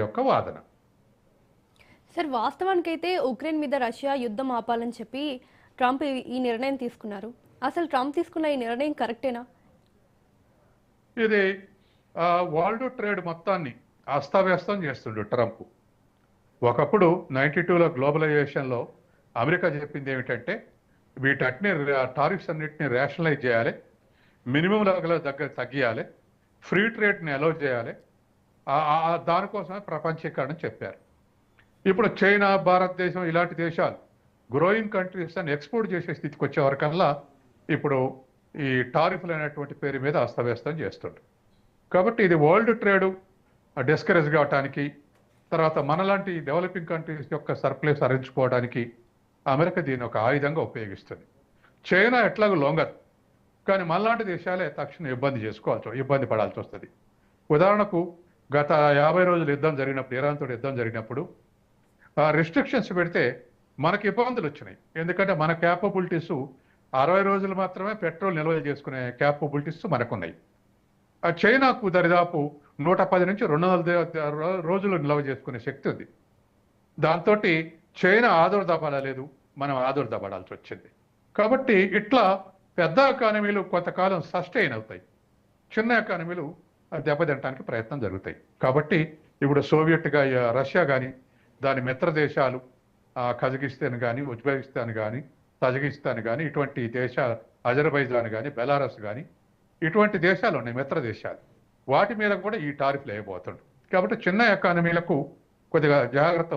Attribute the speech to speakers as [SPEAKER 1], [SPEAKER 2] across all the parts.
[SPEAKER 1] యొక్క వాదన.
[SPEAKER 2] Sir, వాస్తవానికైతే Ukraine మీద రష్యా యుద్ధం ఆపాలని చెప్పి ట్రంప్ ఈ నిర్ణయం తీసుకున్నారు. అసలు ట్రంప్ తీసుకున్న ఈ నిర్ణయం కరెక్టేనా?
[SPEAKER 1] ఇది వరల్డ్ ట్రేడ్ మొత్తాన్ని అస్తవ్యస్తం చేస్తుండు ట్రంప్. ఒకప్పుడు 92లో గ్లోబలైజేషన్లో అమెరికా చెప్పింది ఏమిటంటే వీటన్నిటిని టారిఫ్స్ అన్నిటిని రేషనలైజ్ చేయాలి, మినిమం లెవెల్ దగ్గర తగ్గియాలి, ఫ్రీ ట్రేడ్ని అలౌ చేయాలి, దానికోసమే ప్రపంచీకరణ చెప్పారు. ఇప్పుడు చైనా, భారతదేశం ఇలాంటి దేశాలు గ్రోయింగ్ కంట్రీస్ అని ఎక్స్పోర్ట్ చేసే స్థితికి వచ్చే వరకల్లా ఇప్పుడు ఈ టారిఫ్లు అనేటువంటి పేరు మీద అస్తవ్యస్తం చేస్తుండ్రు. కాబట్టి ఇది వరల్డ్ ట్రేడ్ డిస్కరేజ్ కావటానికి, తర్వాత మనలాంటి డెవలపింగ్ కంట్రీస్ యొక్క సర్ప్లస్ హరించుకోవడానికి అమెరికా దీన్ని ఒక ఆయుధంగా ఉపయోగిస్తుంది. చైనా ఎట్లాగో లొంగదు, కానీ మనలాంటి దేశాలే తక్షణం ఇబ్బంది పడాల్సి వస్తుంది. ఉదాహరణకు గత 50 రోజులు యుద్ధం జరిగినప్పుడు, ఇరాన్తో యుద్ధం జరిగినప్పుడు రిస్ట్రిక్షన్స్ పెడితే మనకి ఇబ్బందులు వచ్చినాయి. ఎందుకంటే మన క్యాపబిలిటీస్ 60 రోజులు మాత్రమే పెట్రోల్ నిల్వ చేసుకునే క్యాపబిలిటీస్ మనకున్నాయి. చైనాకు దరిదాపు 110 నుంచి 200 రోజులు నిల్వ చేసుకునే శక్తి ఉంది. దాంతో చైనా ఆదుర్దాపడలేదు, మనం ఆదుర్దాపడాల్సి వచ్చింది. కాబట్టి ఇట్లా పెద్ద ఎకానమీలు కొంతకాలం సస్టైన్ అవుతాయి, చిన్న ఎకానమీలు దెబ్బతినడానికి ప్రయత్నం జరుగుతాయి. కాబట్టి ఇప్పుడు సోవియట్గా రష్యా కానీ, దాని మిత్ర దేశాలు కజకిస్తాన్ కానీ, ఉజ్బెకిస్తాన్ కానీ, తజకిస్తాన్ కానీ, ఇటువంటి దేశాలు, అజర్బైజాన్ కానీ, బెలారస్ కానీ, ఇటువంటి దేశాలు ఉన్నాయి మిత్ర దేశాలు. వాటి మీద కూడా ఈ టారిఫ్లు వేయబోతుండ్రు. కాబట్టి చిన్న ఎకానమీలకు కొద్దిగా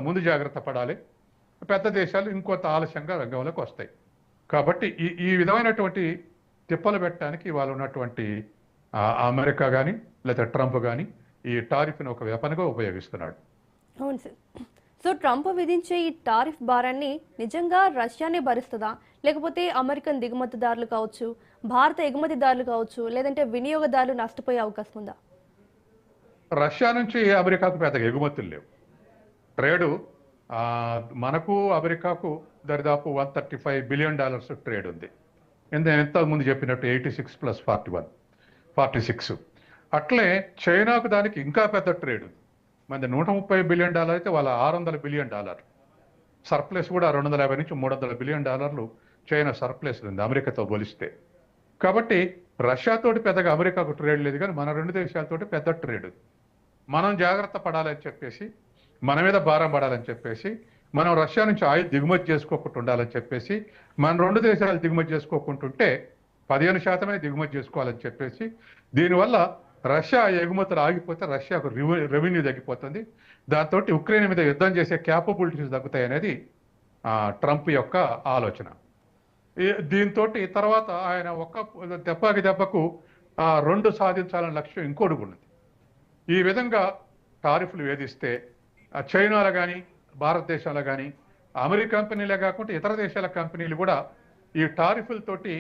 [SPEAKER 1] ముందు జాగ్రత్త పడాలి. పెద్ద దేశాలు ఇంకొంత ఆలస్యంగా రంగంలోకి వస్తాయి. కాబట్టి ఈ విధమైనటువంటి తిప్పలు పెట్టడానికి వాళ్ళు ఉన్నటువంటి అమెరికా కానీ లేదా ట్రంప్ కానీ ఈ టారిఫ్ని ఒక వెపన్గా ఉపయోగిస్తున్నాడు.
[SPEAKER 2] అవును సార్. సో ట్రంప్ విధించే ఈ టారిఫ్ భారాన్ని నిజంగా రష్యానే భరిస్తుందా, లేకపోతే అమెరికన్ దిగుమతిదారులు కావచ్చు, భారత ఎగుమతిదారులు కావచ్చు, లేదంటే వినియోగదారులు నష్టపోయే అవకాశం ఉందా?
[SPEAKER 1] రష్యా నుంచి అమెరికాకు పెద్దగా ఎగుమతులు లేవు. ట్రేడు మనకు అమెరికాకు దరిదాపు $135 బిలియన్ ట్రేడ్ ఉంది. ఇంతకుముందు చెప్పినట్టు 86 ప్లస్ 41, 46. అట్లే చైనాకు దానికి ఇంకా పెద్ద ట్రేడ్ ఉంది. మన $130 బిలియన్ అయితే వాళ్ళ $600 బిలియన్. సర్ప్లస్ కూడా 250 నుంచి $300 బిలియన్ చైనా సర్ప్లస్ ఉంది అమెరికాతో పోలిస్తే. కాబట్టి రష్యాతోటి పెద్దగా అమెరికాకు ట్రేడ్ లేదు, కానీ మన రెండు దేశాలతోటి పెద్ద ట్రేడ్. మనం జాగ్రత్త పడాలని చెప్పేసి, మన మీద భారం పడాలని చెప్పేసి, మనం రష్యా నుంచి ఆయిల్ దిగుమతి చేసుకోకుండా ఉండాలని చెప్పేసి, మన రెండు దేశాలు దిగుమతి చేసుకోకుంటుంటే 15% దిగుమతి చేసుకోవాలని చెప్పేసి, దీనివల్ల రష్యా ఎగుమతులు ఆగిపోతే రష్యాకు రెవెన్యూ తగ్గిపోతుంది. దాంతో ఉక్రెయిన్ మీద యుద్ధం చేసే క్యాపబిలిటీస్ తగ్గుతాయి అనేది ట్రంప్ యొక్క ఆలోచన. దీంతో తర్వాత ఆయన దెబ్బకు 2 సాధించాలనే లక్ష్యం ఇంకోటి ఉన్నది. ఈ విధంగా టారిఫ్లు వేధిస్తే చైనాలో కానీ, భారతదేశంలో కానీ, అమెరికా కంపెనీలే కాకుండా ఇతర దేశాల కంపెనీలు కూడా ఈ టారిఫ్లతోటి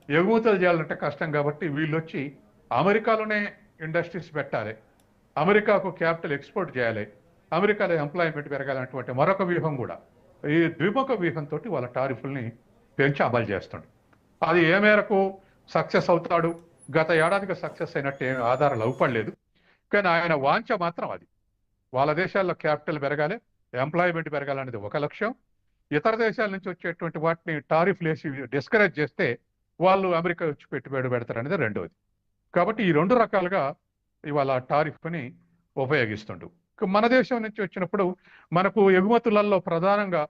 [SPEAKER 1] ఎగుమతులు చేయాలంటే కష్టం. కాబట్టి వీళ్ళు వచ్చి అమెరికాలోనే ఇండస్ట్రీస్ పెట్టాలి, అమెరికాకు క్యాపిటల్ ఎక్స్పోర్ట్ చేయాలి, అమెరికాలో ఎంప్లాయ్మెంట్ పెరగాలన్నటువంటి మరొక వ్యూహం కూడా, ఈ ద్విముఖ వ్యూహంతో వాళ్ళ టారిఫ్ల్ని పెంచి అమలు చేస్తుండ్రు. అది ఏ మేరకు సక్సెస్ అవుతాడు, గత ఏడాదిగా సక్సెస్ అయినట్టు ఏమి ఆధారాలు అవపడలేదు. కానీ ఆయన వాంఛ మాత్రం అది. వాళ్ళ దేశాల్లో క్యాపిటల్ పెరగాలి, ఎంప్లాయ్మెంట్ పెరగాలనేది ఒక లక్ష్యం. ఇతర దేశాల నుంచి వచ్చేటువంటి వాటిని టారిఫ్లు వేసి డిస్కరేజ్ చేస్తే వాళ్ళు అమెరికా వచ్చి పెట్టుబడి పెడతారనేది రెండవది. కాబట్టి ఈ 2 రకాలుగా ఇవాళ టారిఫ్ని ఉపయోగిస్తుండు. మన దేశం నుంచి వచ్చినప్పుడు మనకు ఎగుమతులలో ప్రధానంగా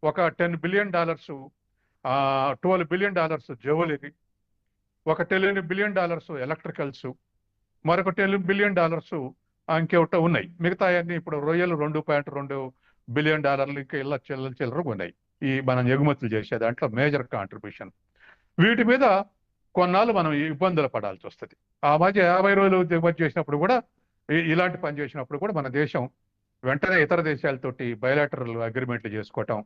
[SPEAKER 1] ఒక $10 బిలియన్, $12 బిలియన్ జ్యువెలరీ, ఒక $10 బిలియన్ ఎలక్ట్రికల్స్, మరొక $10 బిలియన్ ఇంకేట ఉన్నాయి. మిగతా అన్ని ఇప్పుడు రొయ్యలు $2.2 బిలియన్ ఇంకా ఇలా చిల్లర ఉన్నాయి. ఈ మనం ఎగుమతులు చేసే దాంట్లో మేజర్ కాంట్రిబ్యూషన్. వీటి మీద కొన్నాళ్ళు మనం ఇబ్బందులు పడాల్సి వస్తుంది. ఆ మధ్య 50 రోజులు దిగుమతి చేసినప్పుడు కూడా, ఇలాంటి పని చేసినప్పుడు కూడా మన దేశం వెంటనే ఇతర దేశాలతోటి బయలాటరల్ అగ్రిమెంట్లు చేసుకోవటం,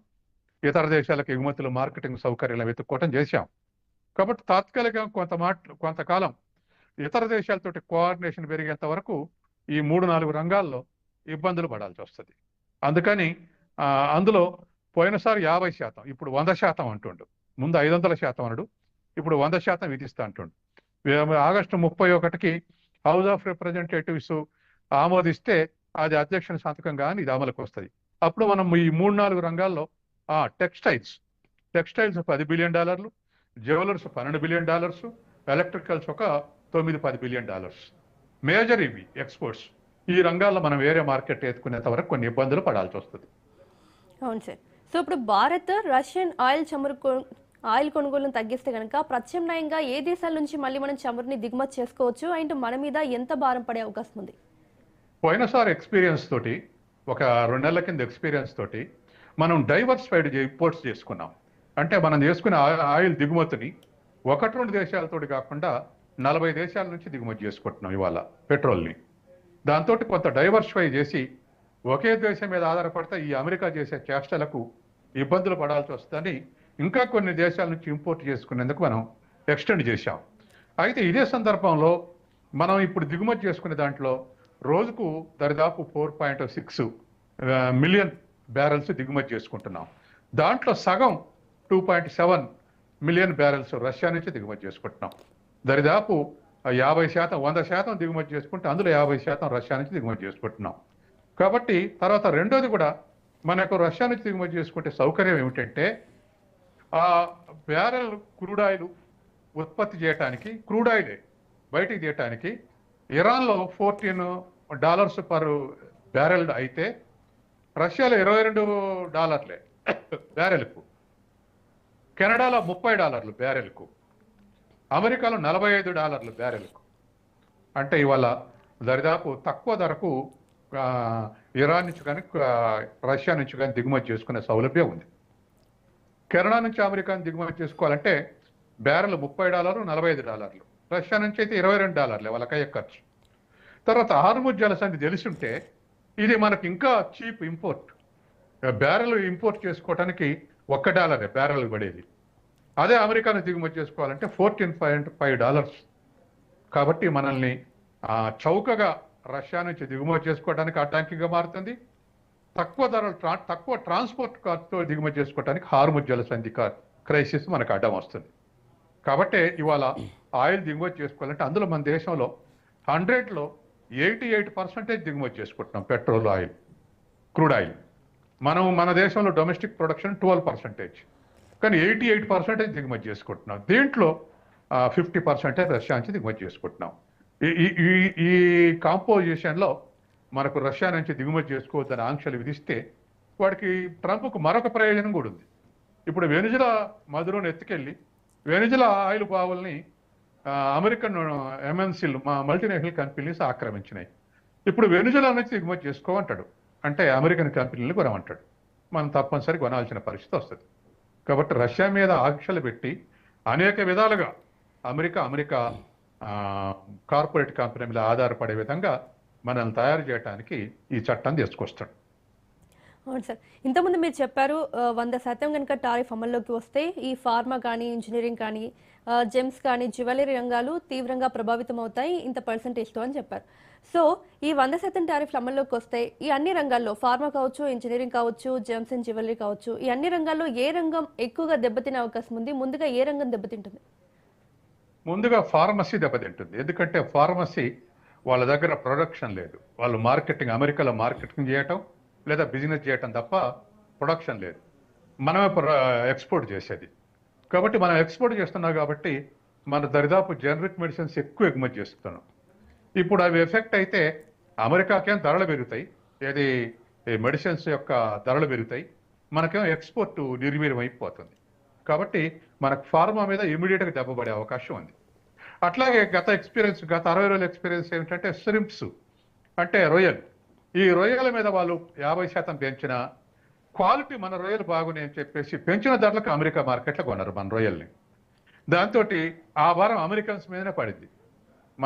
[SPEAKER 1] ఇతర దేశాలకు ఎగుమతులు మార్కెటింగ్ సౌకర్యాలు వెతుక్కోవటం చేశాం. కాబట్టి తాత్కాలికంగా కొంతకాలం ఇతర దేశాలతోటి కోఆర్డినేషన్ పెరిగేంత వరకు ఈ 3-4 రంగాల్లో ఇబ్బందులు పడాల్సి వస్తుంది. అందుకని అందులో పోయినసారి 50%, ఇప్పుడు 100% అంటుండు. ముందు 500% అనడు, ఇప్పుడు 100% విధిస్తా అంటుండు. ఆగస్టు 31కి హౌస్ ఆఫ్ రిప్రజెంటేటివ్స్ ఆమోదిస్తే అది అధ్యక్షుని సంతకం కానీ ఇది అమలుకు వస్తుంది. అప్పుడు మనం ఈ 3-4 రంగాల్లో టెక్స్టైల్స్ 10 బిలియన్ డాలర్లు, జ్యువెలర్స్ 12 బిలియన్ డాలర్స్, ఎలక్ట్రికల్స్ ఒక 9-10 బిలియన్ డాలర్స్. మేజర్ ఇవి ఎక్స్పోర్ట్స్. ఈ రంగాల్లో మనం వేరే మార్కెట్ ఎత్తుకునేంత వరకు కొన్ని ఇబ్బందులు పడాల్సి వస్తుంది.
[SPEAKER 2] అవును సార్. సో ఇప్పుడు భారత్ రష్యన్ ఆయిల్ కొనుగోలును తగ్గిస్తే కనుక ప్రత్యామ్నాయంగా ఏ దేశాల నుంచి మళ్ళీ మనం చమురుని దిగుమతి చేసుకోవచ్చు అండ్ మన మీద ఎంత భారం పడే అవకాశం ఉంది?
[SPEAKER 1] పోయినసారి ఎక్స్పీరియన్స్ తోటి, ఒక 2 నెలల కింద ఎక్స్పీరియన్స్ తోటి మనం డైవర్సిఫైడ్ ఇంపోర్ట్స్ చేసుకున్నాం. అంటే మనం చేసుకునే ఆయిల్ దిగుమతిని 1-2 దేశాలతోటి కాకుండా 40 దేశాల నుంచి దిగుమతి చేసుకుంటున్నాం ఇవాళ పెట్రోల్ని. దాంతో కొంత డైవర్సిఫై చేసి ఒకే దేశం మీద ఆధారపడితే ఈ అమెరికా చేసే చేష్టలకు ఇబ్బందులు పడాల్సి వస్తుందని ఇంకా కొన్ని దేశాల నుంచి ఇంపోర్ట్ చేసుకునేందుకు మనం ఎక్స్టెండ్ చేశాం. అయితే ఇదే సందర్భంలో మనం ఇప్పుడు దిగుమతి చేసుకునే దాంట్లో రోజుకు దరిదాపు 4.6 మిలియన్ బ్యారెల్స్ దిగుమతి చేసుకుంటున్నాం. దాంట్లో సగం 2.7 మిలియన్ బ్యారెల్స్ రష్యా నుంచి దిగుమతి చేసుకుంటున్నాం. దరిదాపు 50%, 100% దిగుమతి చేసుకుంటే అందులో 50% రష్యా నుంచి దిగుమతి చేసుకుంటున్నాం. కాబట్టి తర్వాత రెండోది కూడా మనకు రష్యా నుంచి దిగుమతి చేసుకుంటే సౌకర్యం ఏమిటంటే ఆ బ్యారెల్ క్రూడ్ ఆయిల్ ఉత్పత్తి చేయడానికి, క్రూడ్ ఆయిలే బయటికి తీయటానికి ఇరాన్లో $14 పర్ బ్యారెల్ అయితే రష్యాలో $22 బ్యారెల్కు, కెనడాలో $30 బ్యారెల్కు, అమెరికాలో $45 బ్యారెల్కు. అంటే ఇవాళ దరిదాపు తక్కువ ధరకు ఇరాన్ నుంచి కానీ రష్యా నుంచి కానీ దిగుమతి చేసుకునే సౌలభ్యం ఉంది. కెనడా నుంచి అమెరికాని దిగుమతి చేసుకోవాలంటే బ్యారెల్ $30, $45. రష్యా నుంచి అయితే $22 వాళ్ళకయ్యే ఖర్చు. తర్వాత హార్ముజ్ జలసంధి తెలిసుంటే ఇది మనకి ఇంకా చీప్ ఇంపోర్ట్. బ్యారెల్ ఇంపోర్ట్ చేసుకోవడానికి $1 బ్యారెల్ పడేది. అదే అమెరికాను దిగుమతి చేసుకోవాలంటే $14.5. కాబట్టి మనల్ని చౌకగా రష్యా నుంచి దిగుమతి చేసుకోవడానికి అడ్డంకిగా మారుతుంది. తక్కువ ట్రాన్స్పోర్ట్ ఖర్చుతో దిగుమతి చేసుకోవడానికి హార్ముజ్ జలసంధి క్రైసిస్ మనకు అడ్డం వస్తుంది. కాబట్టి ఇవాళ ఆయిల్ దిగుమతి చేసుకోవాలంటే అందులో మన దేశంలో 100లో 88% దిగుమతి చేసుకుంటున్నాం పెట్రోల్ ఆయిల్, క్రూడ్ ఆయిల్. మన దేశంలో డొమెస్టిక్ ప్రొడక్షన్ 12%, కానీ 88% దిగుమతి చేసుకుంటున్నాం. దీంట్లో 50% రష్యా నుంచి దిగుమతి చేసుకుంటున్నాం. ఈ కాంపోజిషన్లో మనకు రష్యా నుంచి దిగుమతి చేసుకోవద్దని ఆంక్షలు విధిస్తే వాడికి ట్రంప్కు మరొక ప్రయోజనం కూడా ఉంది. ఇప్పుడు వెనిజులా మధురను ఎత్తుకెళ్ళి వెనిజులా ఆయిల్ బావుల్ని అమెరికన్ ఎంఎన్సీలు, మల్టీనేషనల్ కంపెనీస్ ఆక్రమించినాయి. ఇప్పుడు వెనిజులా నుంచి దిగుమతి చేసుకోమంటాడు, అంటే అమెరికన్ కంపెనీలు కొనమంటాడు. మనం తప్పనిసరి కొనాల్సిన పరిస్థితి వస్తుంది. కాబట్టి రష్యా మీద ఆంక్షలు పెట్టి అనేక విధాలుగా అమెరికా కార్పొరేట్ కంపెనీ మీద ఆధారపడే విధంగా మనల్ని తయారు చేయడానికి ఈ చట్టం తీసుకొస్తాడు.
[SPEAKER 2] అవును సార్. ఇంతకుముందు మీరు చెప్పారు 100% కనుక టారిఫ్ అమల్లోకి వస్తే ఈ ఫార్మా కానీ, ఇంజనీరింగ్ కానీ, జెమ్స్ కానీ, జ్యువెలరీ రంగాలు తీవ్రంగా ప్రభావితం అవుతాయి ఇంత పర్సంటేజ్తో అని చెప్పారు. సో ఈ 100% టారిఫ్లు అమల్లోకి వస్తే ఈ అన్ని రంగాల్లో, ఫార్మా కావచ్చు, ఇంజనీరింగ్ కావచ్చు, జెమ్స్ అండ్ జ్యువెలరీ కావచ్చు, ఈ అన్ని రంగాల్లో ఏ రంగం ఎక్కువగా దెబ్బతినే అవకాశం ఉంది? ముందుగా ఏ రంగం దెబ్బతింటుంది?
[SPEAKER 1] ముందుగా ఫార్మసీ దెబ్బతింటుంది. ఎందుకంటే ఫార్మసీ వాళ్ళ దగ్గర ప్రొడక్షన్ లేదు. వాళ్ళు మార్కెటింగ్, అమెరికాలో మార్కెటింగ్ చేయటం లేదా బిజినెస్ చేయటం తప్ప ప్రొడక్షన్ లేదు. మనమే ఎక్స్పోర్ట్ చేసేది. కాబట్టి మనం ఎక్స్పోర్ట్ చేస్తున్నాం కాబట్టి మన దరిదాపు జనరిక్ మెడిసిన్స్ ఎక్కువ ఎగుమతి చేస్తున్నాం. ఇప్పుడు అవి ఎఫెక్ట్ అయితే అమెరికాకేం ధరలు పెరుగుతాయి, ఏది మెడిసిన్స్ యొక్క ధరలు పెరుగుతాయి, మనకేమో ఎక్స్పోర్ట్ నిర్వీర్యం అయిపోతుంది. కాబట్టి మనకు ఫార్మా మీద ఇమీడియట్గా దెబ్బపడే అవకాశం ఉంది. అట్లాగే గత 60 రోజుల ఎక్స్పీరియన్స్ ఏమిటంటే శ్రింప్స్, అంటే రొయ్యలు. ఈ రొయ్యల మీద వాళ్ళు 50% పెంచిన క్వాలిటీ, మన రొయ్యలు బాగున్నాయి అని చెప్పేసి పెంచిన ధరలకు అమెరికా మార్కెట్లో కొన్నారు మన రొయ్యల్ని. దాంతో ఆ భారం అమెరికన్స్ మీదనే పడింది.